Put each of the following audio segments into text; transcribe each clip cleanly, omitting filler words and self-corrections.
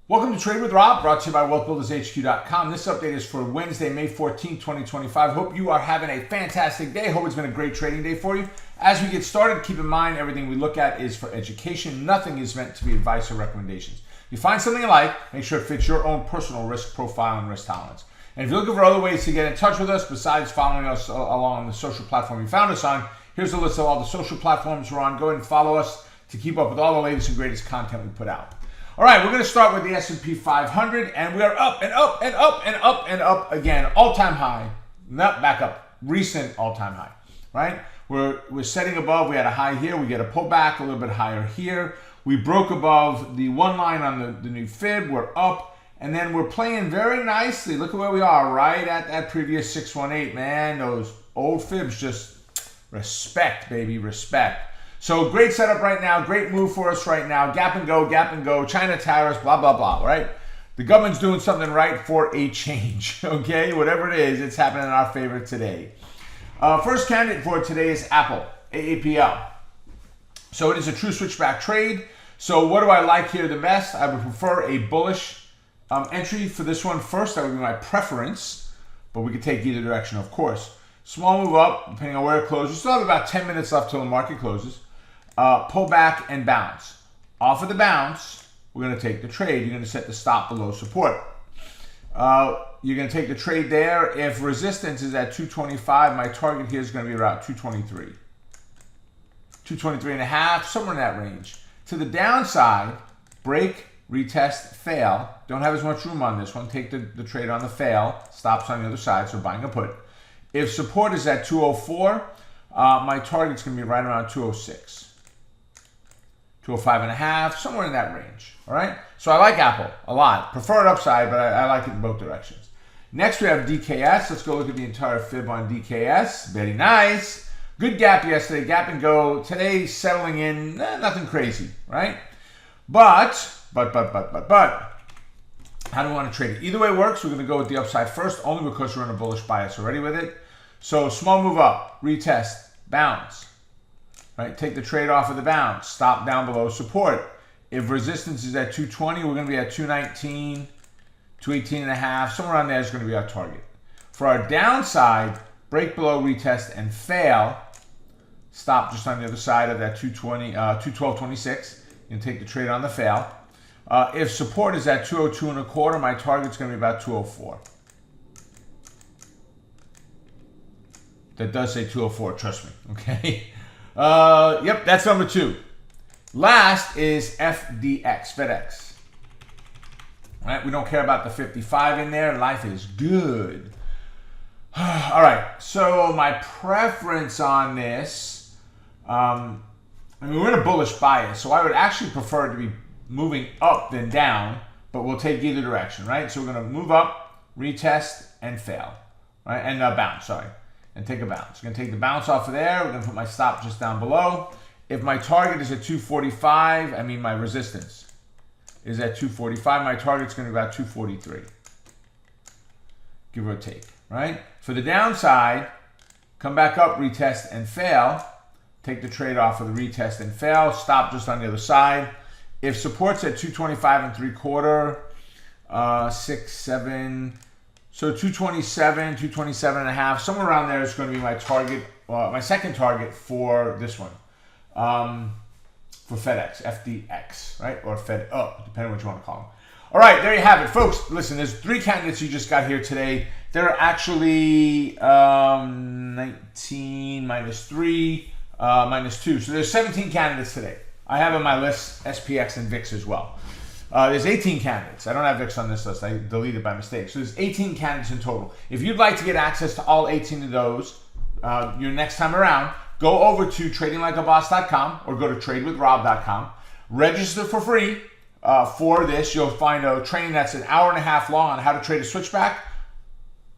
Welcome to Trade with Rob, brought to you by WealthBuildersHQ.com. This update is for Wednesday, May 14th, 2025. Hope you are having a fantastic day. Hope it's been a great trading day for you. As we get started, keep in mind everything we look at is for education. Nothing is meant to be advice or recommendations. If you find something you like, make sure it fits your own personal risk profile and risk tolerance. And if you're looking for other ways to get in touch with us besides following us along the social platform you found us on, here's a list of all the social platforms we're on. Go ahead and follow us to keep up with all the latest and greatest content we put out. All right, we're going to start with the S&P 500, and we are up and up and up and up and up again. All-time high, not back up, recent all-time high, right? We're setting above. We had a high here. We get a pullback, a little bit higher here. We broke above the one line on the new fib. We're up, and then we're playing very nicely. Look at where we are, right at that previous 618, man. Those old fibs, just respect, baby, respect. So great setup right now, great move for us right now. Gap and go, China tariffs, blah, blah, blah, right? The government's doing something right for a change, okay? Whatever it is, it's happening in our favor today. First candidate for today is Apple, AAPL. So it is a true switchback trade. So what do I like here the best? I would prefer a bullish entry for this one first. That would be my preference, but we could take either direction, of course. Small move up, depending on where it closes. We still have about 10 minutes left till the market closes. Pull back and bounce. Off of the bounce, we're going to take the trade. You're going to set the stop below support. You're going to take the trade there. If resistance is at 225, my target here is going to be around 223. 223 and a half, somewhere in that range. To the downside, break, retest, fail. Don't have as much room on this one. Take the trade on the fail. Stops on the other side, so buying a put. If support is at 204, my target's going to be right around 206. 205 and a half, somewhere in that range, all right? So I like Apple a lot. Prefer it upside, but I like it in both directions. Next, we have DKS. Let's go look at the entire fib on DKS. Very nice. Good gap yesterday, gap and go. Today, settling in, nothing crazy, right? But, how do we want to trade it? Either way works. We're going to go with the upside first, only because we're in a bullish bias already with it. So small move up, retest, bounce. Right, take the trade off of the bounce, stop down below support. If resistance is at 220, we're going to be at 219, 218 and a half, somewhere around there is going to be our target. For our downside, break below, retest, and fail. Stop just on the other side of that 212.26. You can take the trade on the fail. If support is at 202 and a quarter, my target's going to be about 204. That does say 204, trust me, okay? Yep, that's number 2. Last is FDX, FedEx. All right, we don't care about the 55 in there. Life is good. All right, so my preference on this, I mean, we're in a bullish bias, so I would actually prefer it to be moving up than down, but we'll take either direction, right? So we're going to move up, retest, and fail, right? And bounce, sorry. And take a bounce. I'm going to take the bounce off of there. We're going to put my stop just down below. If my target is at 245, I mean my resistance is at 245, my target's going to be about 243. Give or take, right? For the downside, come back up, retest, and fail. Take the trade off of the retest and fail. Stop just on the other side. If support's at 225 and 3/4, 6, 7... So 227, 227 and a half, somewhere around there is going to be my target, my second target for this one, for FedEx, FDX, right? Or Fed up, depending on what you want to call them. All right, there you have it, folks. Listen, there's 3 candidates you just got here today. There are actually 19 minus 3, minus 2. So there's 17 candidates today. I have on my list SPX and VIX as well. There's 18 candidates. I don't have VIX on this list. I deleted by mistake. So there's 18 candidates in total. If you'd like to get access to all 18 of those your next time around, go over to tradinglikeaboss.com or go to tradewithrob.com. Register for free for this. You'll find a training that's an hour and a half long on how to trade a switchback.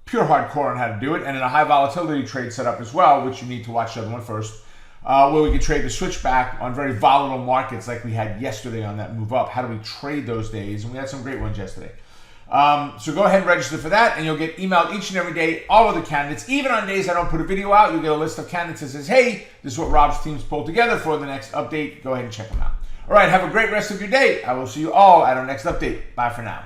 Pure hardcore on how to do it. And in a high volatility trade setup as well, which you need to watch the other one first. Where we can trade the switchback on very volatile markets like we had yesterday on that move up. How do we trade those days? And we had some great ones yesterday. So go ahead and register for that, and you'll get emailed each and every day, all of the candidates. Even on days I don't put a video out, you'll get a list of candidates that says, hey, this is what Rob's team's pulled together for the next update. Go ahead and check them out. All right, have a great rest of your day. I will see you all at our next update. Bye for now.